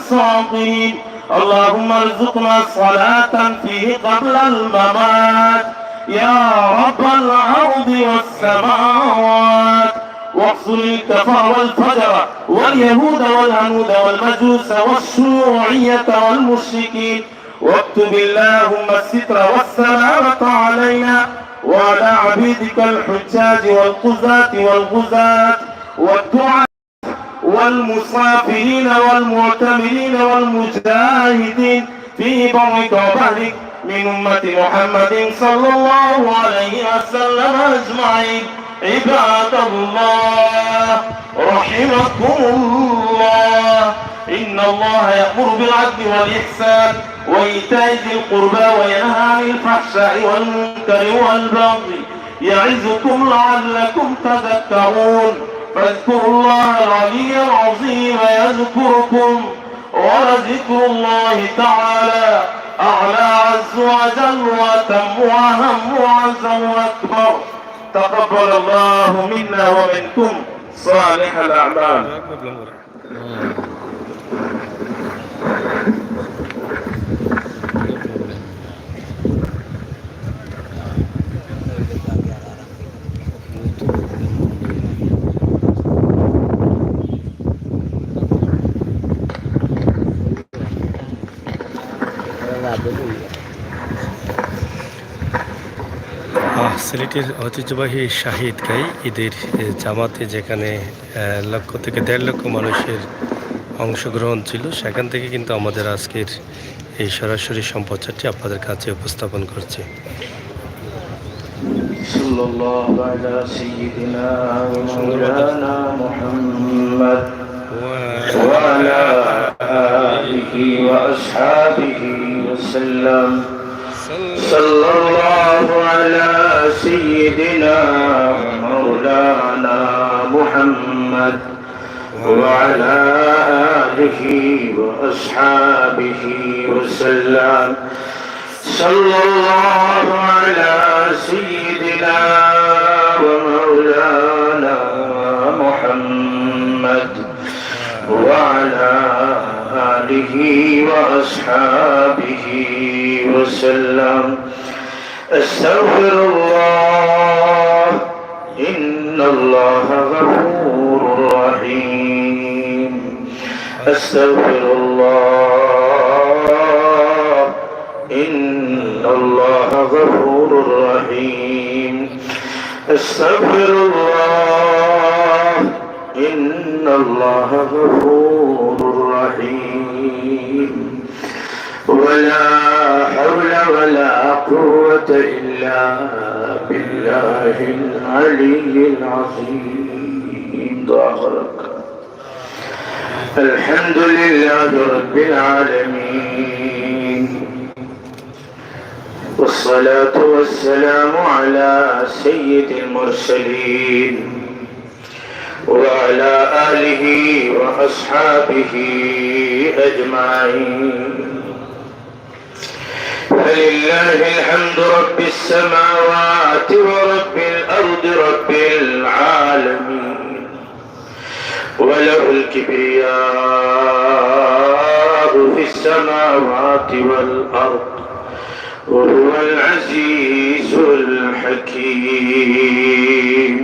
الصاغرين. اللهم ارزقنا صلاة فيه قبل الممات يا رب الأرض والسماوات. واقصر الكفر والفجر واليهود والهنود والمجوس والشيوعية والمشركين، واكتب اللهم الستر والسلامة علينا وعلى عبيدك الحجاج والقزاة والغزاة والدعاة والمسافرين والمعتمرين والمجاهدين في برك وبحرك من أمة محمد صلى الله عليه وسلم أجمعين. عباد الله رحمكم الله، إن الله يأمر بالعدل والإحسان وإيتاء ذي القربى وينهى عن الفحشاء والمنكر والبغي يعظكم لعلكم تذكرون. فاذكروا الله العلي العظيم يذكركم، ولذكر الله تعالى أعلى عز وجل وأتم وأهم وأعظم وأكبر. تقبل الله منا ومنكم صالح الأعمال. সিলেটের ঐতিহ্যবাহী শাহিদগাই ঈদের জামাতে যেখানে লক্ষ থেকে 1.5 লক্ষ মানুষের অংশগ্রহণ ছিল, সেখান থেকে কিন্তু আমাদের আজকের এই সরাসরি সম্প্রচারটি আপনাদের কাছে উপস্থাপন করছি। সাল্লাল্লাহু আলা সাইয়্যিদিনা ওয়া মাওলানা মুহাম্মদ ওয়া আলা আলিহি ওয়া আসহাবিহি ওয়া সাল্লাম। সাল্লাল্লাহু আলা সাইয়্যিদিনা ওয়া মাওলানা মুহাম্মদ ওয়া আলা আলিহি ওয়া আসহাবিহি ওয়া সাল্লাম। সাল্লাল্লাহু আলা সাইয়্যিদিনা ওয়া মাওলানা মুহাম্মদ ওয়া আলা আলিহি ওয়া আসহাবিহি ওয়া সাল্লাম। আস্তাগফিরুল্লাহ ইন্নাল্লাহা গফুরুর রহিম। আস্তাগফিরুল্লাহ ইন্নাল্লাহা গফুরুর রহিম। আস্তাগফিরুল্লাহ ইন্নাল্লাহা গফুরুর রহিম। ولا حول ولا قوة إلا بالله العلي العظيم. الحمد لله رب العالمين، والصلاة والسلام على سيد المرسلين وعلى آله وأصحابه أجمعين. فلله الحمد رب السماوات ورب الأرض رب العالمين، وله الكبرياء في السماوات والأرض، وهو العزيز الحكيم.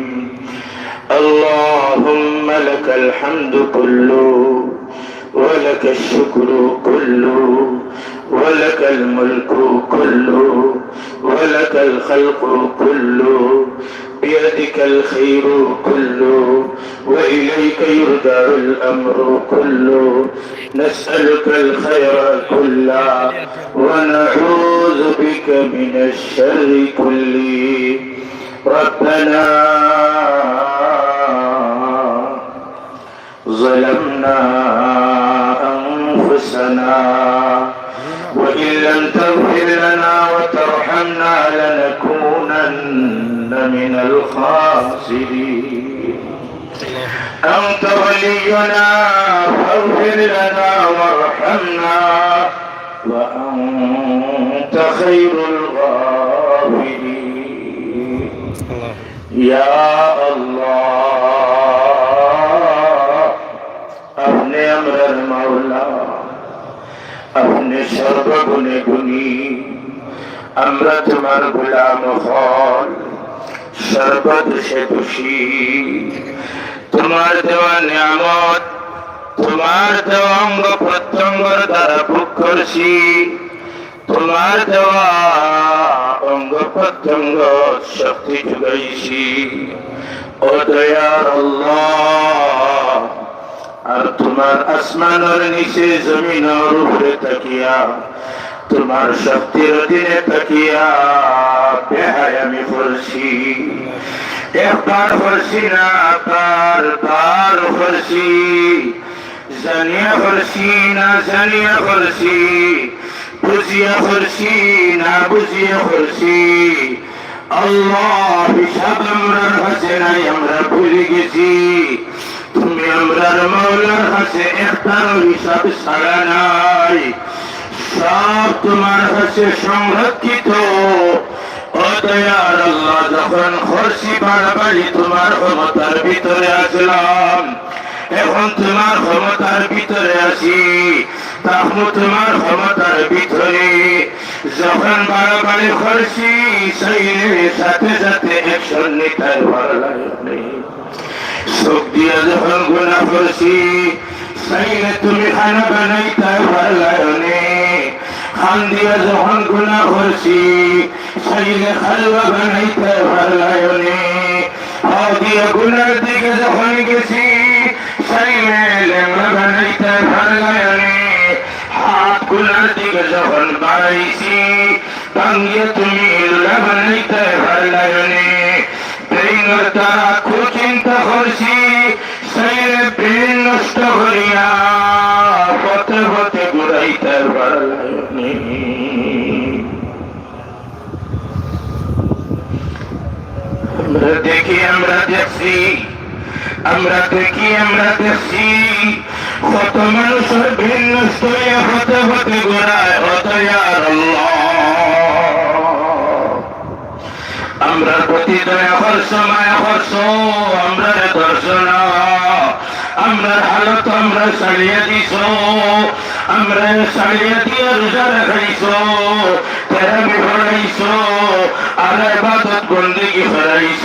اللهم لك الحمد كله، ولك الشكر كله، ولك الملك كله، ولك الخلق كله، بيدك الخير كله، وإليك يرجع الأمر كله. نسألك الخير كله، ونعوذ بك من الشر كله. ربنا ظلمنا أنفسنا، وإن لم تغفر لنا وترحمنا لنكونن من الخاسرين. أنت ولينا فاغفر لنا وارحمنا، وأنت خير الغافرين. يا الله، अपने अमर मौला আপনি সর্বগুণে গুণী, আমরা তোমার গোলাম হল, সর্বদোষে দোষী। তোমার দেওয়া নিয়ামত, তোমার দেওয়া অঙ্গ প্রত্যঙ্গর দ্বারা ভোগ করছি, তোমার দেওয়া অঙ্গ প্রত্যঙ্গ শক্তি যোগাইছি। ও দয়ার আল্লাহ, আর তোমার আসমানের নিচে জমিনের উপরে তাকিয়া, তোমার শক্তির অধীনে তাকিয়া বেহায় আমি পড়ছি। একবার পড়ছি না, বারবার পড়ছি, জানিয়া পড়ছি না জানিয়া পড়ছি, বুঝিয়া পড়ছি না বুঝিয়া পড়ছি। আল্লাহ, হিসাব আমরার কাছে নাই, আমরা ভুলে গেছি। তুমি আমরার মাওলার কাছে একটার হিসাব ছাড়া নাই, সব তোমার কাছে সংরক্ষিত। ও দয়ার আল্লাহ, যখন খরচি বাড়াবাড়ি তোমার ক্ষমতার ভিতরে আসলাম, এখন তোমার ক্ষমতার ভিতরে আসি, তখন তোমার ক্ষমতার ভিতরে যখন বাড়াবাড়ি খরচি সেই সাথে সাথে একশন নিতার ভালো লাগে। চোখ দিয়া যখন গুণা করছি, সাইলে তুমি খানা বানাইতে পারলায়নে। খান দিয়া যখন গুণা করছি, সাইলে খালুয়া বানাইতে পারলায়নে। হাও দিয়া গুনার দিকে যখন গেছি, সাইলে লেমড়া বানাইতে পারলায়নে। হাত গুনার দিকে যখন বাড়াইছি, ভাঙ্গিয়ে তুমি ইল্লা বানাইতে পারলায়নে। তারা খুব চিন্তা করছি, সেই ব্রেন নষ্ট করিয়া পথে পথে ঘুরাইতে পারলাম। আমরা দেখি, আমরা দেখছি, আমরা দেখি, আমরা দেখছি, কত মানুষের ব্রেন নষ্ট হইয়া পথে পথে ঘুরায়। হতয়ার আমরা প্রতি দয়া করছ, মায়া করছ, আমরা দর্শন, আমরা হালত আমরা ছাড়িয়ে দিছ, আমরা ছাড়িয়ে দিয়ে রোজা রাখাইছ, তেরামি ফরাইছ, আর ইবাদত বন্দেগি ফরাইছ,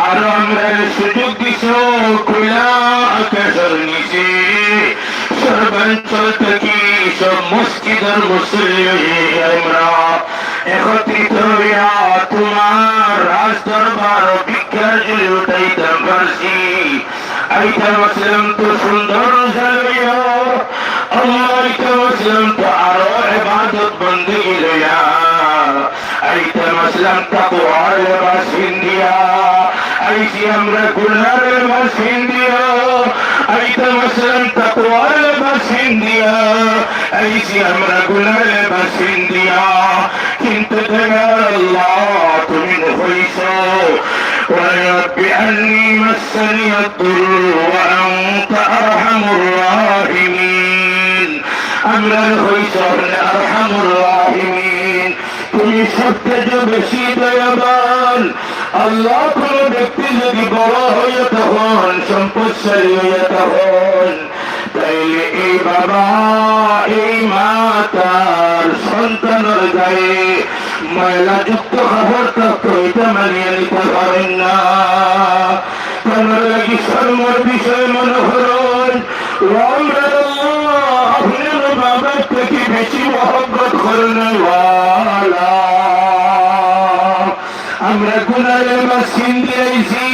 আর আমরা সুযোগ দিছ খোলা আকাশের নিচে সর্বাঞ্চল থেকে সব মসজিদের মুসলিম আমরা একত্রিত হইয়া তোমার রাজ দরবার ভিক্ষার জুড়ে উঠাইতে পারছি। আইতা মুসলিম তো সুন্দর লইয়া, আল্লাহ আইতা মুসলিম তো আরো ইবাদত বন্দেগি লইয়া, আইতা মুসলিম তাকওয়ার লিবাস পিন্দিয়া, আইছি আমরা গুনার লিবাস পিন্দিয়া, আইতা মুসলিম তাকওয়ার লিবাস পিন্দিয়া, আইছি আমরা গুনার লিবাস পিন্দিয়া। কিন্তু দয়ার আল্লাহ, তুমি হইছ ورب أني مسني الضر وأنت أرحم الراحمين। আমরা হইছ أرحم الراحمين, তুমি সবচেয়ে বেশি দয়াবান। আল্লাহ, কোন ব্যক্তি যদি বড় হইয়া তখন সম্পদশালী হইয়া তখন, তাইলে এই বাবা এই মা তার সন্তানের গায়ে ময়লা যুক্ত খাবার থাকতো, এটা মানিয়ে নিতে পারেন না। তোমার লাগি শর্মার বিষয় মনে করেন, আপনার বাবার থেকে বেশি মহব্বত করেন। আমরা গুনার মাছ কিনতে আইছি,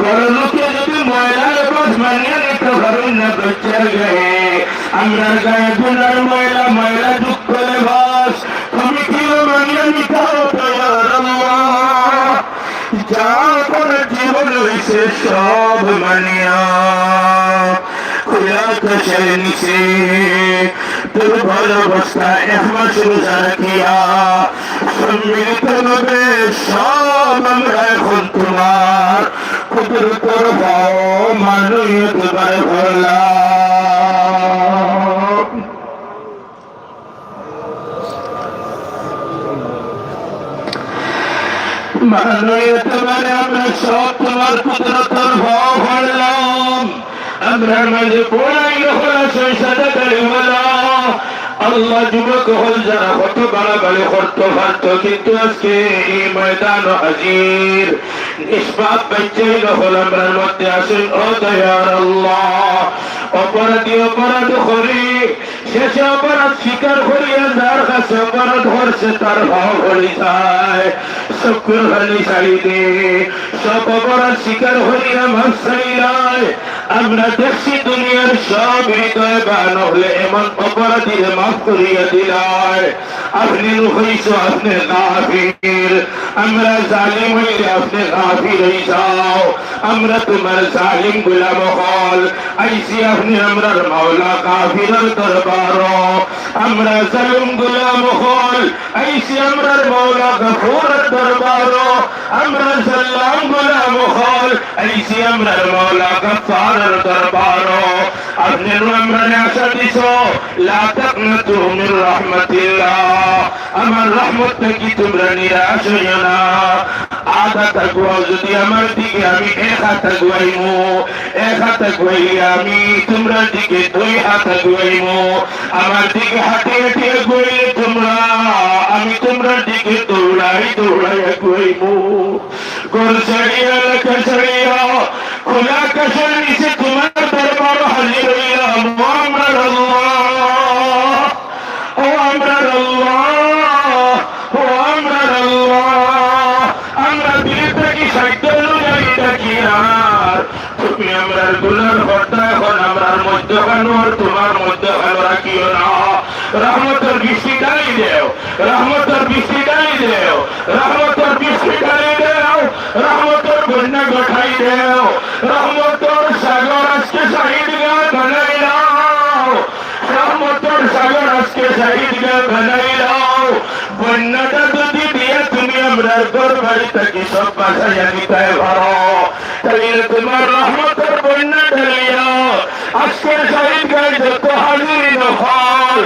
বড় লোকে যদি ময়লার মাছ মানিয়ে নিতে পারেন না বাচ্চার গায়ে, আমরা গায়ে গুনার ময়লা ময়লা যুক্ত লেবাস তুমি কি মানিয়ে নিতে হবে? যা করে জীবন হয়েছে সব মানিয়া খোলা আকাশের নিচে দুর্বল অবস্থা এক মাস রোজা রাখিয়া সম্মিলিত ভাবে সব আমরা এখন তোমার কুদরতের ভাও মাননীয় তোমার ভরলাম। মাননীয় তোমার আমরা সব তোমার কুদরতের ভাও ভরলাম। আমরা মাঝে পড়াই হল সৈসাদা কালিমালা, আল্লাহ যুবক হল যারা কত বাড়াবাড়ি করতে পারত, কিন্তু আজকে এই ময়দান হাজির নিষ্পাপ বাচ্চাই হল আমরার মধ্যে আসেন। ও দয়ার আল্লাহ, অপরাধী অপরাধ করি, শেষে অপরাধ স্বীকার করিয়া যার কাছে অপরাধ করছে তার ভাব হয়ে যায়। শুক্র হলি সাইডে সব অপরাধ স্বীকার করিয়া মাফ চাইলায়। আমরা দেখছি দুনিয়ার সব হৃদয় গান হলে এমন অপরাধীর মাফ করিয়া দিলায়। আপনি হইছ আপনি গাফির, আমরা জালিম হইলে আপনি গাফির হয়ে যাও। আমরা তোমার জালিম গোলাম হল আইসি আপনি আমরার মাওলা কাফিরের দরবার। আমরা জালিম গোলাম হল আইসি আমরার মাওলা গফুরের দরবার। আমরা জালিম গোলাম হল আইসি আমরার মাওলা গফফারের দরবার। আপনি আমরারে আশা দিছ লা তাকনাতু মির রাহমাতিল্লাহ, আমার রহমত থেকে তোমরা নিরাশ হইও না। আধা থাকবো যদি আমার দিকে আমি এক হাত আগুয়াইমু, এক হাত আগুয়াইলে আমি তোমরা দিকে দুই হাত আগুয়াইমু। আমার দিকে হাঁটে হাঁটে আগুয়াইলে তোমরা, আমি তোমরা দিকে দৌড়াই দৌড়াই আগুয়াইমু। ঘর ছাড়িয়া এলাকা ছাড়িয়া খোলা আকাশের নিচে তোমার দরবার হাজির হইলাম। আমরার আল্লাহ, ও আমরার আল্লাহ, ও আমরার আল্লাহ, আমরা দিল থেকে সাহিত্য অনুযায়ী ডাকি আর তুমি আমরার গুলার হত্যা এখন আমরার মধ্যে খানো আর তোমার মধ্যে খানো রাখিও না। রহমতের বৃষ্টি ডালি দেও, রহমতের বৃষ্টি ডালি দেও, রহমতের বৃষ্টি ডালি দেও, রহমতের বন্যা গঠাই দেও, রহমতের সাগর আজকে শহীদ গান বানাই দাও, রহমতের সাগর আজকে শহীদ গান বানাই দাও। বন্যাটা যদি দিয়ে তুমি আমরার ঘর বাড়ি থাকি সব বাসায় নিতে পারো, তাহলে তোমার রহমতের বন্যা ঢালিয়া আজকে শহীদ গান যত হাজির নফল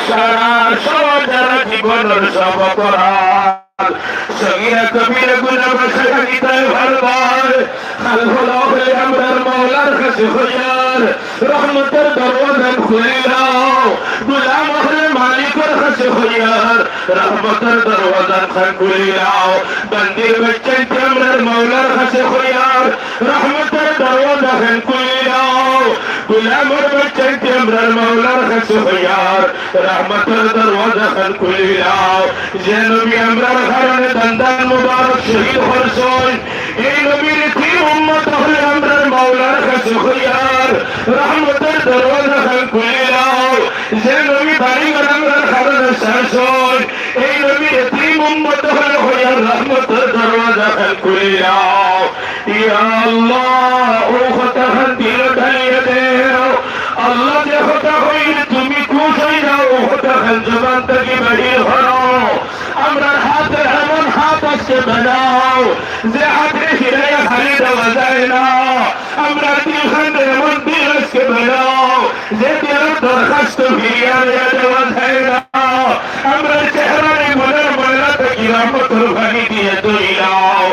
সারা সব যারা জীবনের সব অপরাধ সগীরা কবিরা গুনাহ বাসায় নিতে ভালবার আল্লাহ হলে আমরার মাওলার কাছে হইয়ার রহমতের দরওয়াজা খুলে দাও। গোলাম হলে মালিকের কাছে হইয়ার রহমতের দরওয়াজা খুলে দাও। বন্দির বাচ্চাকে আমরার মাওলার কাছে হইয়ার রহমতের দরওয়াজা খুলে দাও। গোলামের বাচ্চাকে আমরার মাওলার কাছে হইয়ার রহমতের দরওয়াজা খুলে দাও। যে নবী আমরার কারণে দন্দান মুবারক শহীদ হরসন, এই নবীর তিন উম্মত হলে আমরার মাওলার কাছে হইয়ার রহমতের দরওয়াজা খুলে দাও। যে নবী বাড়ি আমরার কারণে শাসন, এই নবীর তিন উম্মত হলে হইয়ার রহমতের দরওয়াজা খুলে দাও। ইয়া আল্লাহ, ও কথা দিল ঢালিয়ে দেও। আল্লাহ যে কথা হইলে তুমি খুশ হয়ে যাও, ও কথা জবান থেকে বাড়িয়ে হলো। আমরা হাতে এমন হাত আজকে বানাও যে হাতে হিরাইয়া খালি দেওয়া যায় না। আমরা দিলখান এমন দিল আজকে বানাও যে দিলের দরখাস্ত ফিরিয়া দেওয়া যায় না। আমরা চেহারায় মনের ময়লা থেকে রহমতের ভাঙি দিয়ে দইলাও।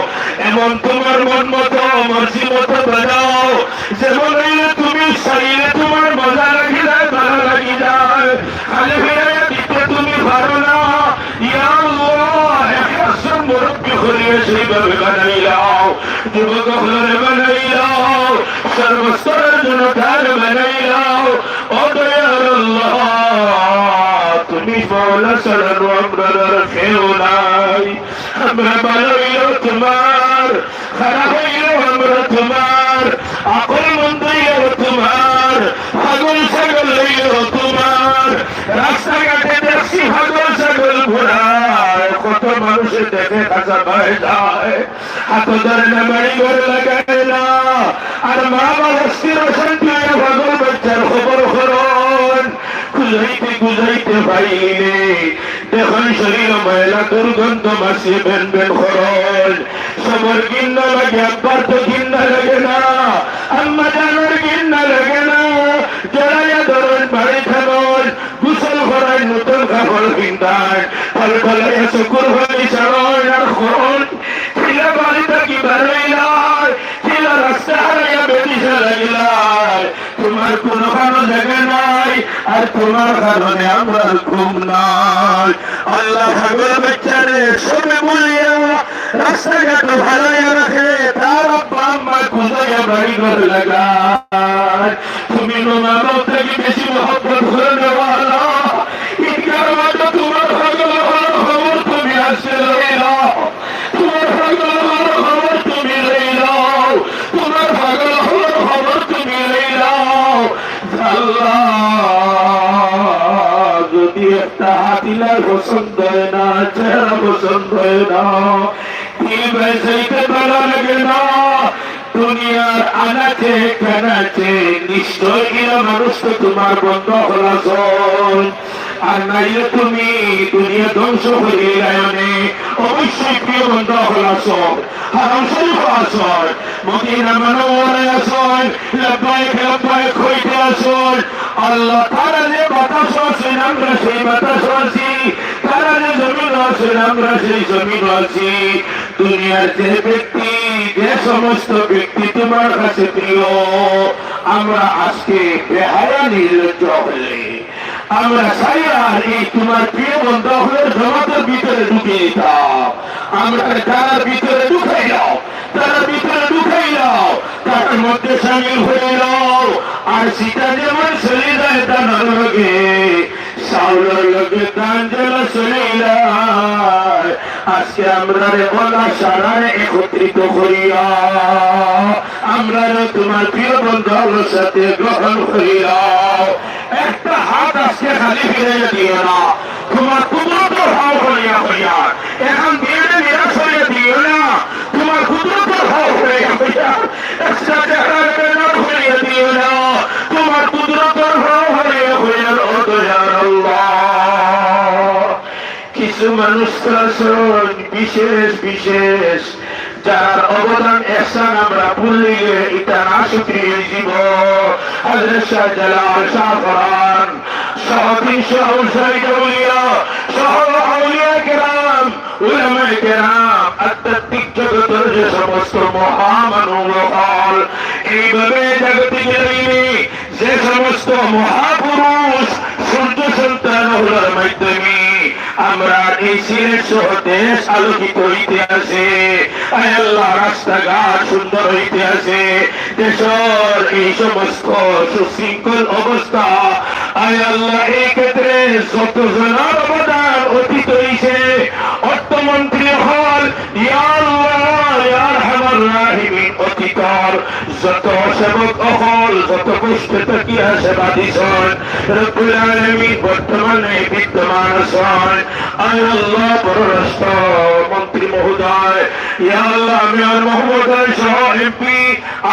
এমন তোমার মন মতো মর্জি মতো বানাও, যেমন হইলে তুমি চাইলে তোমার মজা লাগি যায়, ভালো লাগি যায়। খালি ফিরাইয়া দিতে তুমি পারো না। ইয়া আল্লাহ, একজন মুরব্বী করিয়ে সেইভাবে বানাইলাও, যুবক হলরে বানাইলাও, সর্বস্তরের জন্য তার বানাইলাও। ও দয়ার আল্লাহ, তুমি মাওলা ছাড়ানো আমরা কেউ নাই। আমরা ভালো হইলেও তোমার, খারাপ হইলেও আমরা তোমার, আকল মন্দ হইলেও তোমার, পাগল ছাগল হইলেও তোমার। রাস্তাঘাটে দেখছি পাগল ছাগল ঘোরায়, কত মানুষের দেখে কাঁচা পায়ে যায়, হাত ধরে না বাড়ি ঘর লাগায় না। আর মা বাবা স্থির অশান্তি পাগল বাচ্চার খবর করন গুজাইতে গুজাইতে পাইলে দেখুন শরীর ময়লা দুর্গন্ধ মাসে বেন বেন করন। সবর ঘিন্না লাগে, আব্বার তো ঘিন্না লাগে না, আম্মা জানার ঘিন্না লাগে না। জড়াইয়া ধরুন বাড়ি থাকুন, গুসল করায় নতুন কাপড় কিনতায়, ফল ফলাইয়া চকুর হয়ে চড়ন আর করুন। ছিল বাড়ি থাকি বাড়াইলায়, ছিল রাস্তা হারাইয়া বেদিশা লাগিলার, তোমার কোনো ভালো জায়গা নাই, আর তোমার কারণে আমরা ঘুম নাই। আল্লাহ ভাগল বাচ্চারে সবে বলিয়া রাস্তাঘাট ভাড়াইয়া রাখে, তার আব্বা আম্মা খুঁজাইয়া বাড়ি ঘর লাগায়। তুমি মানব থেকে বেশি মহব্বত করে নেওয়া ইনকার মতো তোমার ভাগল খবর তুমি আসে লইলাও, তোমার ভাগল খবর তুমি লইলাও, তোমার ভাগল খবর তুমি লইলাও। আল্লাহ যদি একটা হাতিলার পছন্দ হয় না, চেহারা পছন্দ হয় না, দিল বেসাইতে ভালো লাগে না, দুনিয়ার আনাচে কানাচে নিশ্চয় এরা মানুষ তো তোমার বন্ধ হলাস, আর নাইলে তুমি দুনিয়া ধ্বংস হয়ে গায়নে অবশ্যই প্রিয় বন্ধ হলাস, হারাম শরীফ আসন, মদিনা মানবরে আসন, লব্বাইক লব্বাইক হইতে আসন। আল্লাহ তারা যে বাতাস আছেন আমরা সেই বাতাস আছি, তারা যে জমিন আছেন আমরা সেই জমিন আছি। দুনিয়ার যে ব্যক্তি, যে সমস্ত ব্যক্তি তোমার কাছে প্রিয়, আমরা আজকে বেহায়া নির্লজ্জ হলে আমরা চাই আর এই তোমার প্রিয় বন্ধু হলে জমাতের ভিতরে ঢুকিয়ে দাও, আমরা তার ভিতরে ঢুকাই দাও, তার ভিতরে ঢুকাই দাও, তার মধ্যে সামিল হয়ে যাও। আর সেটা যেমন চলে যায় তার লগে চাউলের লগে দান যেন চলে যায়, আজকে আমরা রে বলা সারারে একত্রিত করিয়া আমরা তোমার প্রিয় বন্ধুর সাথে গ্রহণ করিয়া একটা হাত আজকে খালি ফিরে দিও না, তোমার কুদরত ভাব হইয়া হইয়া এখন দিয়ে নিরাশ হইয়া দিও না, তোমার কুদরত ভাব হইয়া হইয়া একটা চেহারা হইয়া দিও না, তোমার কুদরত ভাব হইয়া হইয়া কিছু মানুষ আছেন বিশেষ বিশেষ, যার অবদান এহসান আমরা ভুললে এটা না শুকিয়ে জীব। হযরত শাহ জালাল শাহ ফরহান সহ 300 উসাইয়া সহ আউলিয়া কেরাম উলামায়ে কেরাম আধ্যাত্মিক জগতের যে সমস্ত মহামানব হল, এইভাবে জাগতিক জমিনে যে সমস্ত মহাপুরুষ সূর্য সন্তান হলোর মাধ্যমে আমরা এই সিলেট সহ দেশ আলোকিত হইতে আছে, আয় আল্লাহ রাস্তাঘাট সুন্দর হইতে আছে, দেশের এই সমস্ত সুশৃঙ্খল অবস্থা আয় আল্লাহ এই ক্ষেত্রে যত জনের অবদান অতীত হইছে, অর্থমন্ত্রী হল ইয়া আল্লাহ ইয়া আরহামার রাহিমিন অতীতর যত সেবক হল, যত কষ্টে তাকিয়া সেবা দিছেন রব্বুল আলামিন বর্তমানে বিদ্যমান আছেন, আয় আল্লাহ পররাষ্ট্র মন্ত্রী মহোদয়, ইয়া আল্লাহ মিয়ার মহোদয় সহ এমপি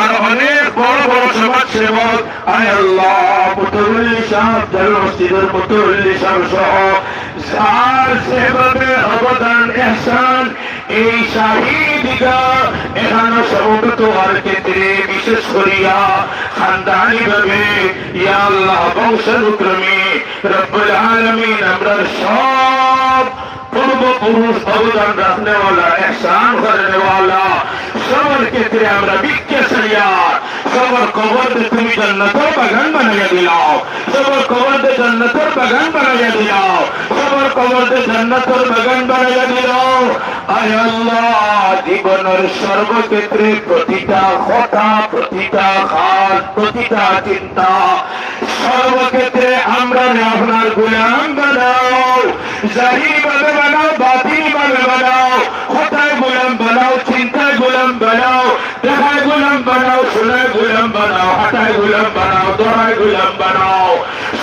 আর অনেক বড় বড় সমাজ সেবক, আয় আল্লাহ মুতওয়াল্লি সাহেব জাতীয় মসজিদের মুতওয়াল্লি সাহেব সহ যার সেভাবে অবদান এহসান এই শাহীদিগা এখানে সমবেত হওয়ার ক্ষেত্রে বিশেষ করিয়া খানদানি ভাবে ইয়া আল্লাহ বংশানুক্রমে রব্বুল আলামিন আমরা সব পূর্বপুরুষ অবদান রাখনেওয়ালা এহসান করেনেওয়ালা সবার ক্ষেত্রে আমরা বিক্ষে ছাড়িয়া সবার কবর তুমি জান্নাতের বাগান বানাইয়া দিলাও, সবার কবর জান্নাতের বাগান বানাইয়া দিলাও, সবার কবর জান্নাতের বাগান বানাইয়া দিলাও। আয় আল্লাহ জীবনের সর্বক্ষেত্রে প্রতিটা কথা, প্রতিটা খাত, প্রতিটা চিন্তা সর্বক্ষেত্রে আমরা আপনার গোলাম বানাও, জাহির ভাবে বানাও, বাতিল ভাবে বানাও, কথায় গোলাম বানাও, চিন্তায় গোলাম বানাও, দেখায় গোলাম বানাও, শোনায় গোলাম বানাও, হাঁটায় গোলাম বানাও, দড়ায় গোলাম বানাও,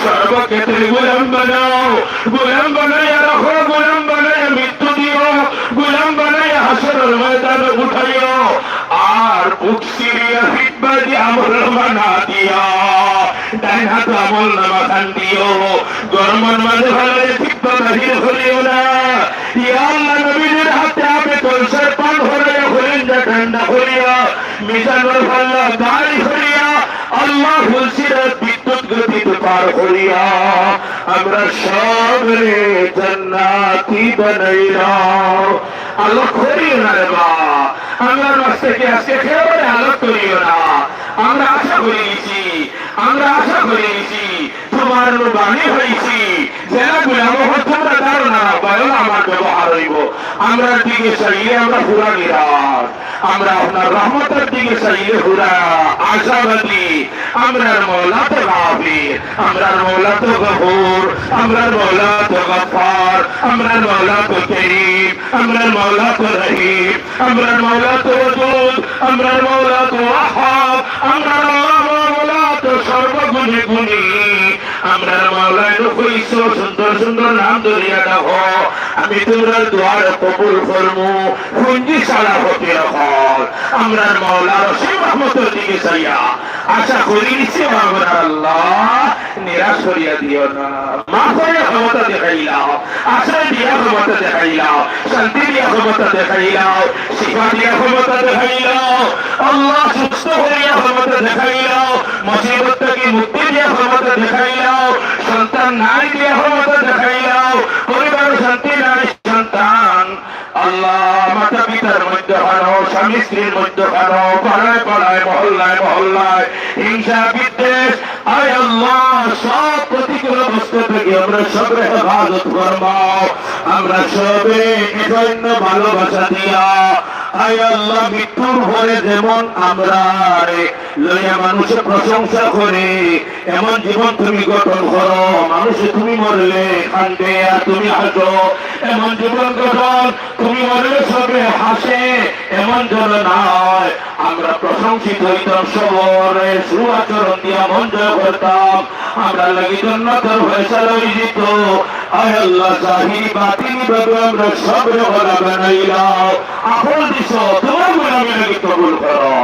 সর্বক্ষেত্রে গোলাম বানাও, গোলাম বানাইয়া রাখো, গোলাম বানাইয়া মৃত্যু দিও, গোলাম বানাইয়া হাসরের ময়দানে উঠাইও, আর বুক সিরিয়া ফিটবাজি আমল বানা দিয়া ডাইন হাত আমল নামা খান দিও, গরমের মাঝে ভালো ফিটবা বাহির হলিও না, ইয়া আল্লাহ নবীদের হাতে আপনি কলসার পান হরিয়া হলেন যা ঠান্ডা হরিয়া মিজানুর পাল্লা গাড়ি হরিয়া আল্লাহ হুলসিরাত বিদ্যুৎ গতিতে পার হরিয়া আমরা সবরে জান্নাতি বানাইলাও। আল্লাহ করিও না রে বা, আল্লাহর রাস্তাকে আজকে খেয়ে আলোক করিও না, আমরা আশা করে গেছি, আমরা আশা করে গেছি তোমার বাণী হয়েছি যারা গুলাম তোমরা ধারণা বয়ন আমার ব্যবহার হইব। আমরা দিকে চাইলে আমরা পুরা নিরাশ, আমরা আপনার রহমতের দিকে চাইলে পুরা আশাবাদী। আমরার মৌলা তো গাফির, আমরার মৌলা তো গফুর, আমরার মৌলা তো গফফার, আমরার মৌলা তো করিম, আমরার মৌলা তো রহিম, আমরার মৌলা তো ওয়াদুদ, আমরার মৌলা তো ওয়াহ্হাব, আমরার মৌলা তো সর্বগুণে গুণী। আমরার মাওলায় কইছ সুন্দর সুন্দর নাম ধরিয়া দেখো, আমি তোমরা দুয়ার কবুল করমু, পুঞ্জি সারা হতে রাখল। আমরার মাওলার অসীম রহমতের দিকে চাইয়া আশা করিছি আমরা আল্লাহ নিরাশ করিয়া দিও না। মাফের ক্ষমতা দেখাইলাও, আশা দিয়া ক্ষমতা দেখাইলাও, শান্তি দিয়া ক্ষমতা দেখাইলাও, শিফা দিয়া ক্ষমতা দেখাইলাও, আল্লাহ সুস্থ করিয়া ক্ষমতা দেখাইলাও, মুসিবত থেকে মুক্তি দিয়া ক্ষমতা দেখাইলাও, সন্তান নাই দিয়া ক্ষমতা দেখাইলাও, পরিবার শান্তি নাই সন্তান। আল্লাহ মাতা পিতার মধ্যে হারো, স্বামী স্ত্রীর মধ্যে হারো, পাড়ায় পাড়ায় মহল্লায় মহল্লায় হিংসা বিদ্বেষ, আয় আল্লাহ সব প্রতিকূল অবস্থা থেকে আমরা সবে হেফাজত ফরমাও। আমরা সবে এজন্য ভালোবাসা দিয়া আয় আল্লাহ মৃত্যুর পরে যেমন আমরা লইয়া মানুষের প্রশংসা করে এমন জীবন তুমি গঠন করো, মানুষে তুমি মরলে কান্দে আর তুমি হাসো, এমন জীবন গঠন, তুমি মরলে সবে হাসে এমন যেন নয়। আমরা প্রশংসিত হইতাম, সবরে সুআচরণ দিয়া মন জয় করতাম, আমরা লাগি জন্নতের ফয়সালা হয়ে যেত। আয় আল্লাহ জাহিরি বাতিনি ভাবে আমরা সবরে বলা বানাইলাম, আপন দিছ তোমার গোলামি লাগি কবুল করো।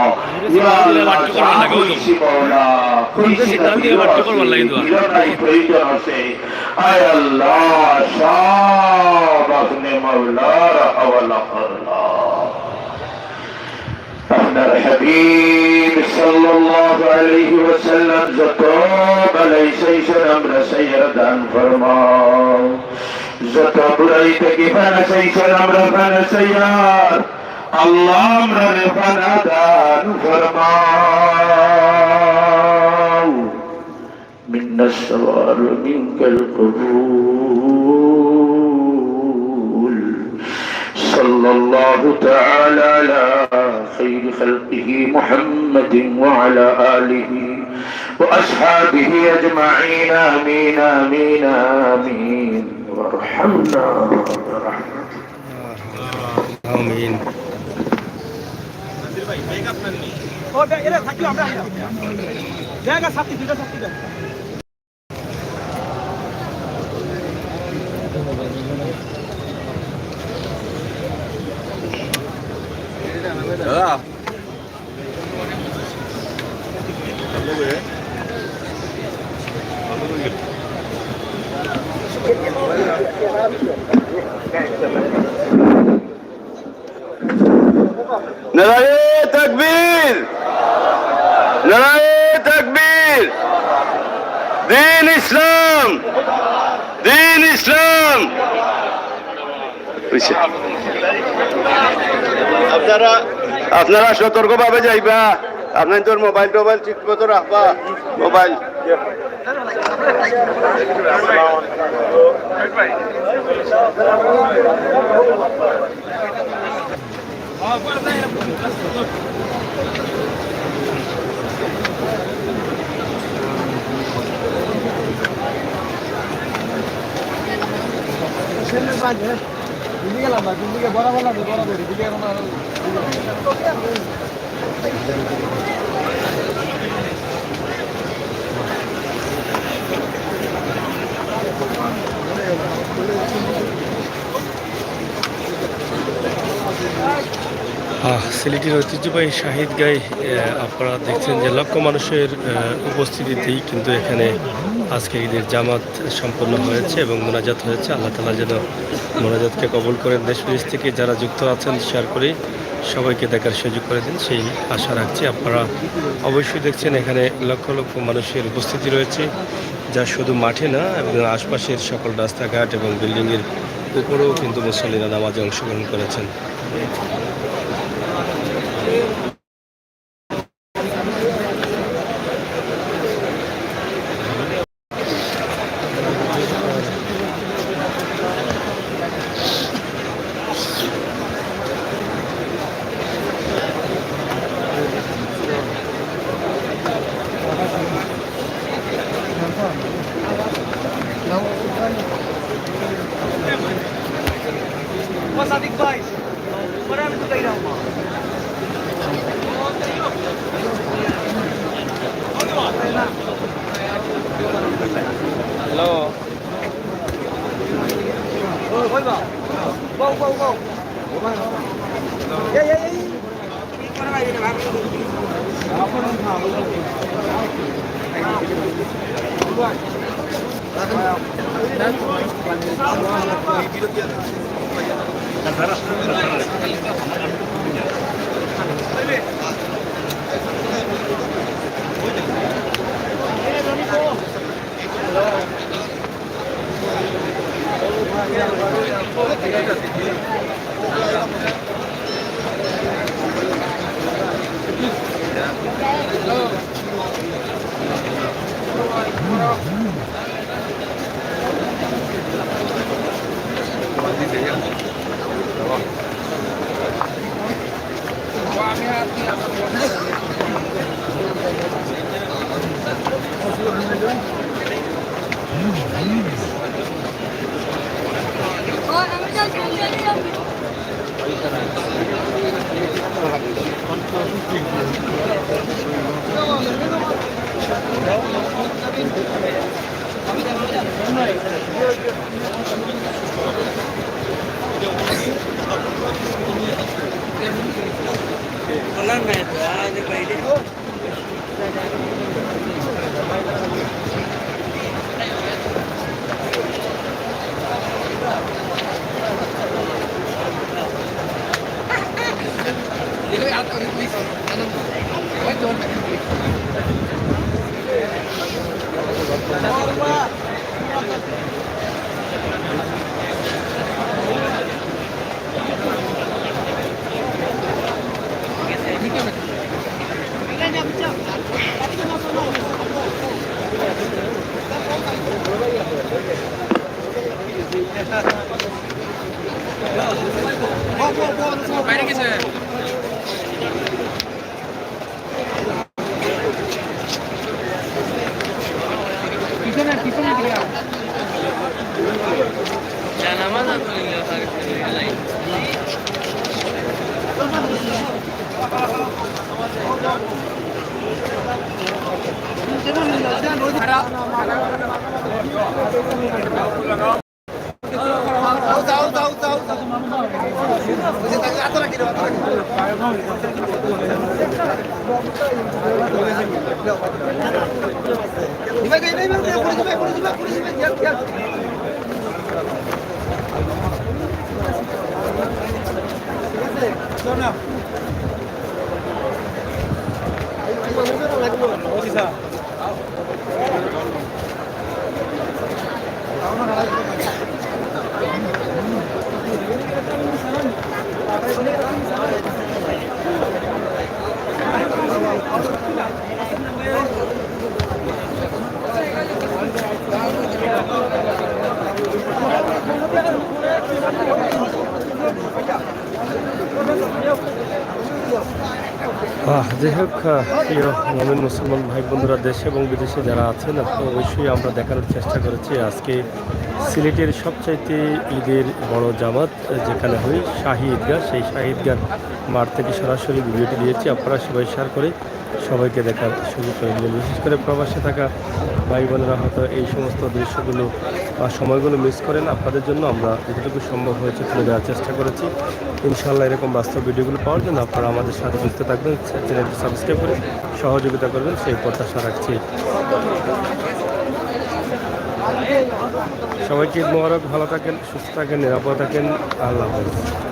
ইয়া আল্লাহ খুশি মওলা, খুশি নাই প্রয়োজন আছে। আয় আল্লাহ সব আপনি মওলার হাওয়ালা করলাম। আপনার হাবিব সাল্লাল্লাহু আলাইহি ওয়াসাল্লাম যত বালাই চাইছেন আমরা সাইয়ার দান ফরমাও, যত বুড়াই থেকে ফানা চাইছেন আমরা ফানা সাইয়ার আল্লাহ আমরা ফানা দান ফরমাও। মিন্নাস সাওয়ার মিনকাল কবুল। সাল্লাল্লাহু তাআলা আলা خير خلقه محمد وعلى آله وأصحابه أجمعين آمين آمين آمين وارحمنا برحمتك آمين. নারায়ে তাকবীর, নারায়ে তাকবীর। দ্বীন ইসলাম, দ্বীন ইসলাম। আপনারা সতর্ক ভাবে যাইবা, আপনার তোর মোবাইল টোবাইল ঠিক মতো রাখবা। মোবাইল সিলেটের ঐতিহ্যবাহী শাহিদ গাই আপনারা দেখছেন যে লক্ষ মানুষের উপস্থিতিতেই কিন্তু এখানে আজকে ঈদের জামাত সম্পন্ন হয়েছে এবং মোনাজাত হয়েছে। আল্লাহ তাআলা যেন মোনাজাতকে কবুল করেন। দেশ বিদেশ থেকে যারা যুক্ত আছেন শেয়ার করে সবাইকে দেখার সুযোগ করে দিন, সেই আশা রাখছি। আপনারা অবশ্যই দেখছেন এখানে লক্ষ লক্ষ মানুষের উপস্থিতি রয়েছে, যা শুধু মাঠে না এবং আশপাশের সকল রাস্তাঘাট এবং বিল্ডিংয়ের উপরেও কিন্তু মুসল্লিরা নামাজে অংশগ্রহণ করেছেন। যাই হোক, প্রিয় মোমিন মুসলমান ভাই বন্ধুরা, দেশে এবং বিদেশে যারা আছেন, তো অবশ্যই আমরা দেখানোর চেষ্টা করেছি আজকে সিলেটের সবচাইতে ঈদের বড় জামাত যেখানে হয় শাহী ঈদগাহ, সেই শাহী ঈদগাহ মাঠ থেকে সরাসরি ভিডিওটি দিয়েছি। আপনারা সবাই শেয়ার করে সবাইকে দেখার সুযোগ করে দিলেন। বিশেষ করে প্রবাসে থাকা ভাই বোনেরা হয়তো এই সমস্ত দৃশ্যগুলো বা সময়গুলো মিস করেন। আপনাদের জন্য আমরা যতটুকু সম্ভব হয়েছে তুলে দেওয়ার চেষ্টা করেছি। ইনশাআল্লাহ এরকম বাস্তব ভিডিওগুলো পাওয়ার জন্য আপনারা আমাদের সাথে যুক্ত থাকবেন, চ্যানেলটি সাবস্ক্রাইব করে সহযোগিতা করবেন, সেই প্রত্যাশা রাখছি। সবাইকে ঈদ মোবারক, ভালো থাকেন, সুস্থ থাকেন, নিরাপদ থাকেন। আল্লাহ হাফেজ।